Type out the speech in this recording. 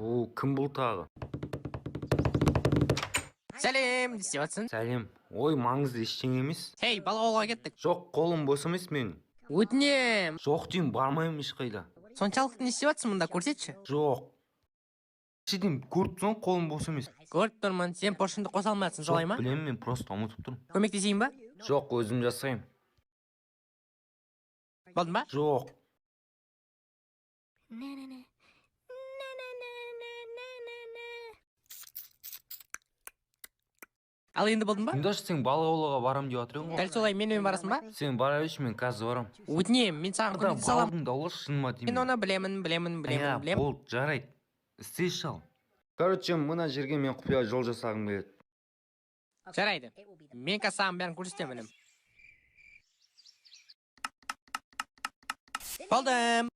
Кім бұл тағы? Сәлем, не істеп жатсың? Сәлем. Ой, маңызды ештеңе емес. Хей, бала ауылға кеттік. Жоқ, қолым бос емес менің. Өтінем. Жоқ деймін, бармаймын ешқайда. Соншалықты не істеп жатсың мұнда, көрсетші. Жоқ. Шедем, көріп тұрсың, қолым бос емес. Көріп тұрмын, сен поршынды қоса алмайсың, солай ма? Жоқ, білемін, мен просто ұмытып тұрмын. Көмектесейін ба? Жоқ, өзім жасаймын. Болдың ба? Жоқ. Ал енді болдың ба? Тыңдашы, сен бала аулаға барам деп жатыр едің ғой. Дәл солай менімен барасың ба? Сен бара берші, мен қазір барам. Өтінем, мен саған көмектесе аламын. Балдың даулашы шыныма деймін. Мен оны білемін. Болды, жарайды. Істейші ал. Короче, мына жерге мен құпия жол жасағым келеді. Жарайды. Мен қазір саған бәрін көрсетемін. Болдым.